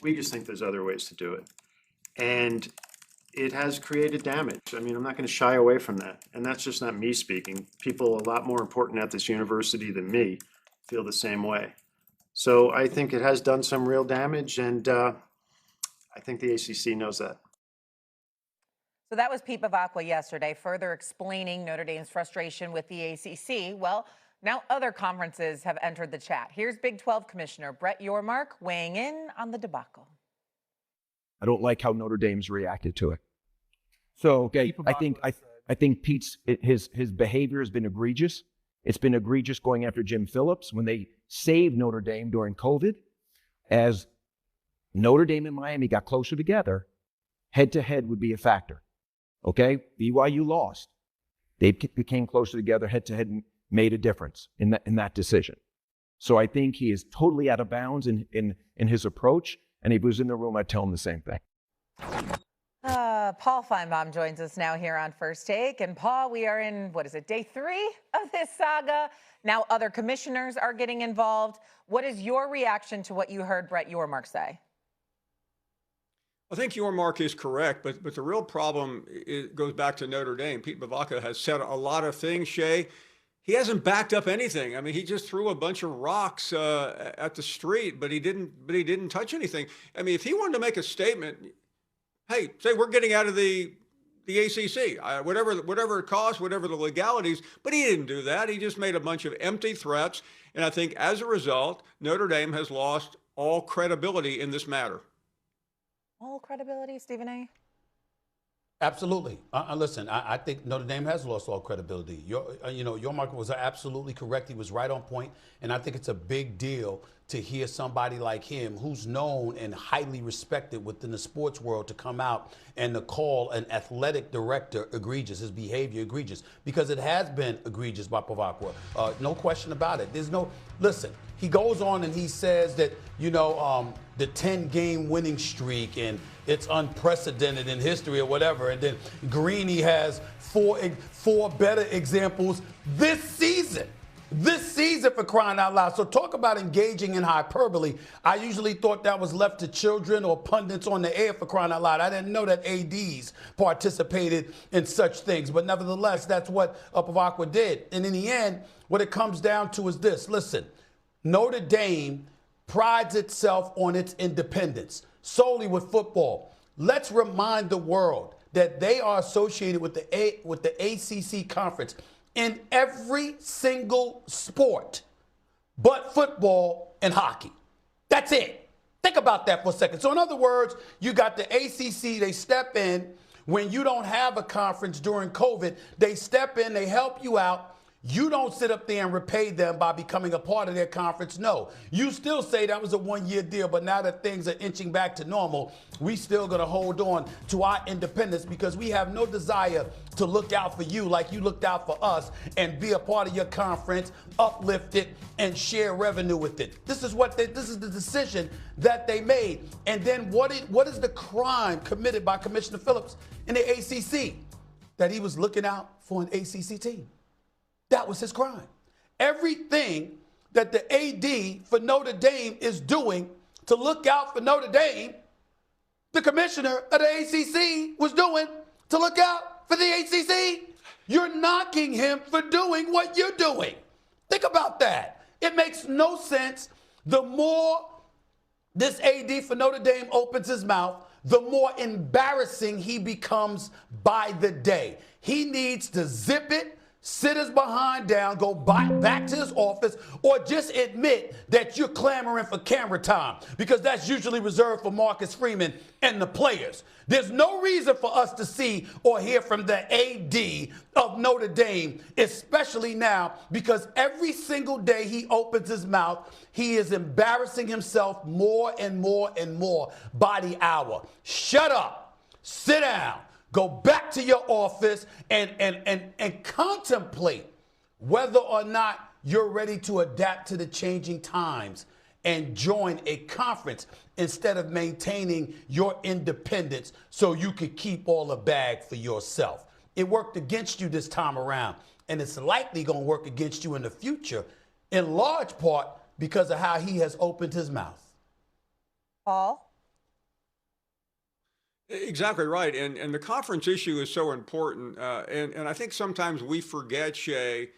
We just think there's other ways to do it. And it has created damage. I mean, I'm not going to shy away from that. And that's just not me speaking. People a lot more important at this university than me feel the same way. So I think it has done some real damage, and I think the ACC knows that. So that was Pete Bavacqua yesterday, further explaining Notre Dame's frustration with the ACC. Well, now other conferences have entered the chat. Here's Big 12 Commissioner Brett Yormark weighing in on the debacle. I don't like how Notre Dame's reacted to it. So, okay, I think Pete's his behavior has been egregious. It's been egregious going after Jim Phillips when they saved Notre Dame during COVID. As Notre Dame and Miami got closer together, head-to-head would be a factor. Okay, BYU lost. They became closer together, head-to-head, and made a difference in that decision. So I think he is totally out of bounds in his approach. And if he was in the room, I'd tell him the same thing. Paul Finebaum joins us now here on First Take. And Paul, we are in, day 3 of this saga. Now other commissioners are getting involved. What is your reaction to what you heard Brett Yormark say? I think Yormark is correct, but the real problem goes back to Notre Dame. Pete Bavacqua has said a lot of things, Shay. He hasn't backed up anything. I mean, he just threw a bunch of rocks at the street, but he didn't touch anything. I mean, if he wanted to make a statement, hey, say we're getting out of the ACC, whatever it costs, whatever the legalities, but he didn't do that. He just made a bunch of empty threats, and I think as a result, Notre Dame has lost all credibility in this matter. All credibility, Stephen A.? Absolutely. Listen, I think Notre Dame has lost all credibility. Yormark was absolutely correct. He was right on point, and I think it's a big deal to hear somebody like him, who's known and highly respected within the sports world, to come out and to call an athletic director egregious, his behavior egregious, because it has been egregious by Bavacqua. No question about it. Listen, he goes on and he says that, the 10-game winning streak and it's unprecedented in history or whatever. And then Greeny has four better examples this season. This season, for crying out loud. So talk about engaging in hyperbole. I usually thought that was left to children or pundits on the air, for crying out loud. I didn't know that ADs participated in such things. But nevertheless, that's what Bavacqua did. And in the end, what it comes down to is this. Listen, Notre Dame prides itself on its independence, solely with football. Let's remind the world that they are associated with the ACC conference in every single sport but football and hockey. That's it. Think about that for a second. So in other words, you got the ACC, they step in when you don't have a conference during COVID. They step in, they help you out. You don't sit up there and repay them by becoming a part of their conference. No, you still say that was a one-year deal, but now that things are inching back to normal, we still going to hold on to our independence because we have no desire to look out for you like you looked out for us and be a part of your conference, uplift it, and share revenue with it. This is the decision that they made. And then what is the crime committed by Commissioner Phillips in the ACC? That he was looking out for an ACC team. That was his crime. Everything that the AD for Notre Dame is doing to look out for Notre Dame, the commissioner of the ACC was doing to look out for the ACC. You're knocking him for doing what you're doing. Think about that. It makes no sense. The more this AD for Notre Dame opens his mouth, the more embarrassing he becomes by the day. He needs to zip it, sit his behind down, go back to his office, or just admit that you're clamoring for camera time, because that's usually reserved for Marcus Freeman and the players. There's no reason for us to see or hear from the AD of Notre Dame, especially now, because every single day he opens his mouth, he is embarrassing himself more and more and more by the hour. Shut up. Sit down. Go back to your office and contemplate whether or not you're ready to adapt to the changing times and join a conference instead of maintaining your independence so you could keep all the bag for yourself. It worked against you this time around, and it's likely going to work against you in the future, in large part because of how he has opened his mouth. Paul? Exactly right. And the conference issue is so important. And I think sometimes we forget, Shay,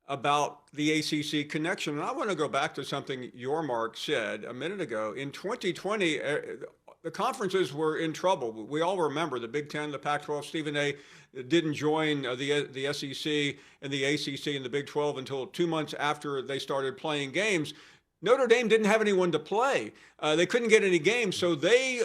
about the ACC connection. And I want to go back to something your Mark said a minute ago. In 2020, the conferences were in trouble. We all remember the Big Ten, the Pac-12, Stephen A. didn't join the SEC and the ACC and the Big 12 until 2 months after they started playing games. Notre Dame didn't have anyone to play. They couldn't get any games, so they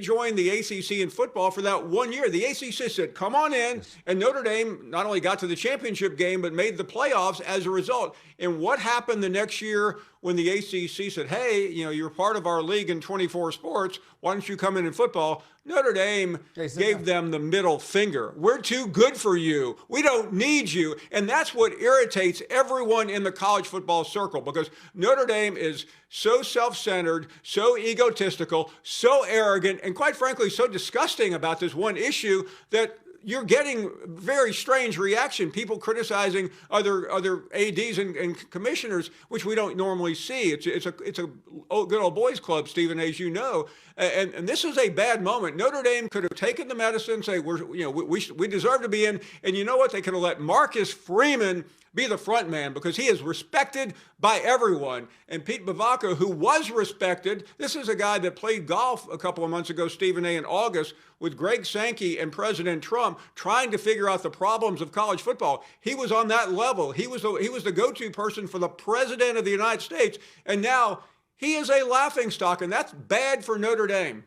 joined the ACC in football for that 1 year. The ACC said, "Come on in," and Notre Dame not only got to the championship game but made the playoffs as a result. And what happened the next year when the ACC said, "Hey, you're part of our league in 24 sports. Why don't you come in football?" Notre Dame gave them the middle finger. "We're too good for you. We don't need you." And that's what irritates everyone in the college football circle, because Notre Dame is so self-centered, so egotistical, so arrogant, and quite frankly, so disgusting about this one issue that you're getting very strange reaction. People criticizing other ADs and commissioners, which we don't normally see. It's a good old boys club, Stephen, as you know. And this is a bad moment. Notre Dame could have taken the medicine and say, we deserve to be in. And you know what? They could have let Marcus Freeman be the front man, because he is respected by everyone. And Pete Bavacca, who was respected, this is a guy that played golf a couple of months ago, Stephen A., in August with Greg Sankey and President Trump, trying to figure out the problems of college football. He was on that level. He was the go-to person for the president of the United States. And now he is a laughingstock, and that's bad for Notre Dame.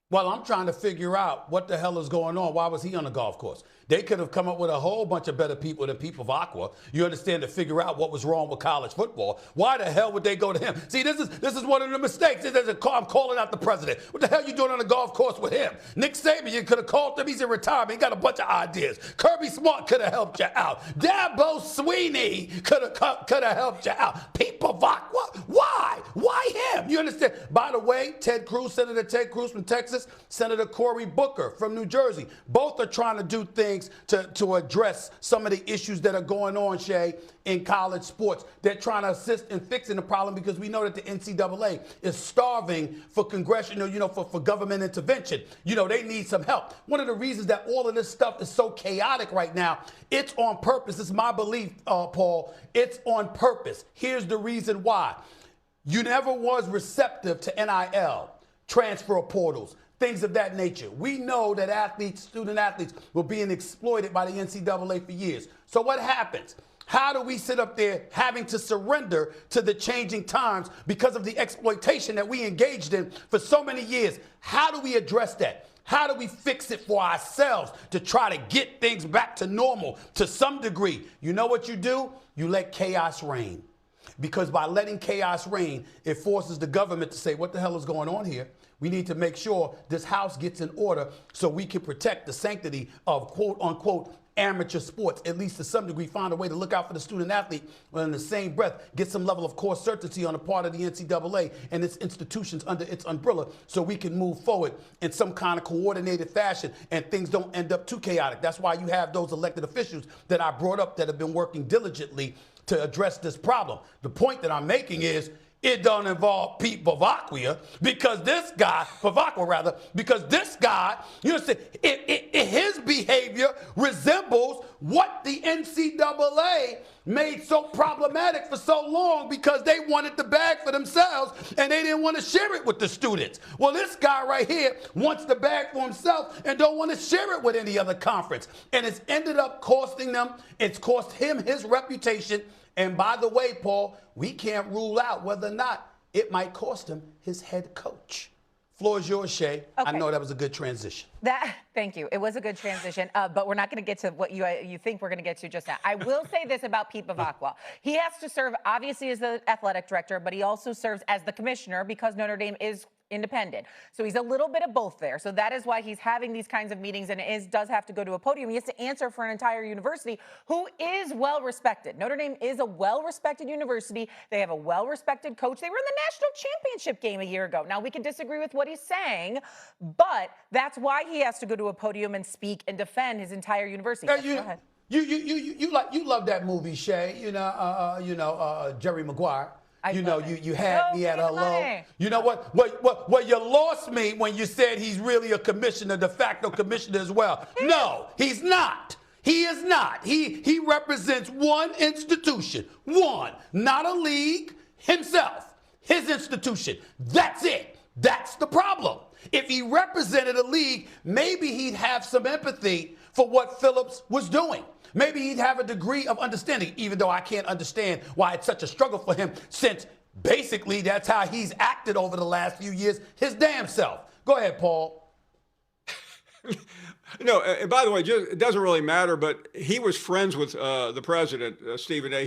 Well, I'm trying to figure out what the hell is going on. Why was he on the golf course? They could have come up with a whole bunch of better people than Pete Bavacca, you understand, to figure out what was wrong with college football. Why the hell would they go to him? See, this is one of the mistakes. I'm calling out the president. What the hell are you doing on the golf course with him? Nick Saban, you could have called him. He's in retirement. He got a bunch of ideas. Kirby Smart could have helped you out. Dabo Sweeney could have helped you out. Pete Bavacca, why? Why him? You understand? By the way, Senator Ted Cruz from Texas, Senator Cory Booker from New Jersey, both are trying to do things to address some of the issues that are going on, Shay, in college sports. They're trying to assist in fixing the problem, because we know that the NCAA is starving for congressional, for government intervention. They need some help. One of the reasons that all of this stuff is so chaotic right now, it's on purpose. It's my belief, Paul. It's on purpose. Here's the reason why. You never was receptive to NIL, transfer portals, things of that nature. We know that student athletes were being exploited by the NCAA for years. So what happens? How do we sit up there having to surrender to the changing times because of the exploitation that we engaged in for so many years? How do we address that? How do we fix it for ourselves to try to get things back to normal to some degree? You know what you do? You let chaos reign. Because by letting chaos reign, it forces the government to say, what the hell is going on here? We need to make sure this house gets in order so we can protect the sanctity of quote unquote amateur sports, at least to some degree, find a way to look out for the student athlete, but in the same breath, get some level of core certainty on the part of the NCAA and its institutions under its umbrella, so we can move forward in some kind of coordinated fashion and things don't end up too chaotic. That's why you have those elected officials that I brought up that have been working diligently to address this problem. The point that I'm making is, it don't involve Pete Bavacca, because this guy, because this guy, his behavior resembles what the NCAA made so problematic for so long, because they wanted the bag for themselves and they didn't want to share it with the students. Well, this guy right here wants the bag for himself and don't want to share it with any other conference. And it's ended up costing them, it's cost him his reputation. And by the way, Paul, we can't rule out whether or not it might cost him his head coach. Floor is yours, Shay. Okay. I know that was a good transition. Thank you. It was a good transition, but we're not going to get to what you think we're going to get to just now. I will say this about Pete Bavacca. He has to serve, obviously, as the athletic director, but he also serves as the commissioner, because Notre Dame is independent. So he's a little bit of both there. So that is why he's having these kinds of meetings, and does have to go to a podium. He has to answer for an entire university who is well-respected. Notre Dame is a well-respected university. They have a well-respected coach. They were in the national championship game a year ago. Now, we can disagree with what he's saying, but that's why he has to go to a podium and speak and defend his entire university. Go ahead. You love that movie, Shay, Jerry Maguire. You know, you had me at Go hello. money. You know what? Well, you lost me when you said he's really a commissioner, de facto commissioner as well. No, he's not. He is not. He represents one institution, one, not a league, himself, his institution. That's it. That's the problem. If he represented a league, maybe he'd have some empathy for what Phillips was doing. Maybe he'd have a degree of understanding, even though I can't understand why it's such a struggle for him, since basically that's how he's acted over the last few years, his damn self. Go ahead, Paul. No, and by the way, it doesn't really matter, but he was friends with the president, Stephen A.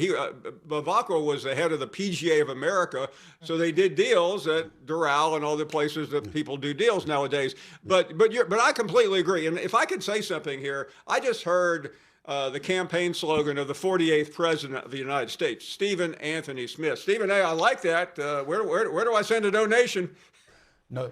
Bavacqua was the head of the PGA of America, so they did deals at Doral and all the places that people do deals nowadays. But I completely agree. And if I could say something here, I just heard the campaign slogan of the 48th president of the United States, Stephen Anthony Smith. Stephen A., I like that. Where do I send a donation? No,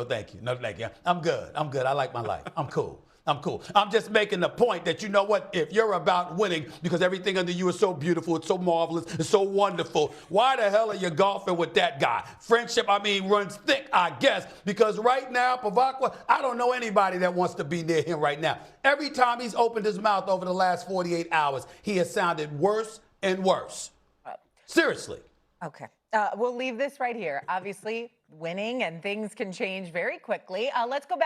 thank you. No, thank you. I'm good. I like my life. I'm cool. I'm just making the point that, you know what, if you're about winning, because everything under you is so beautiful, it's so marvelous, it's so wonderful, why the hell are you golfing with that guy? Friendship, runs thick, I guess, because right now, Bavacqua, I don't know anybody that wants to be near him right now. Every time he's opened his mouth over the last 48 hours, he has sounded worse and worse. Seriously. Okay. We'll leave this right here. Obviously, winning and things can change very quickly. Let's go back.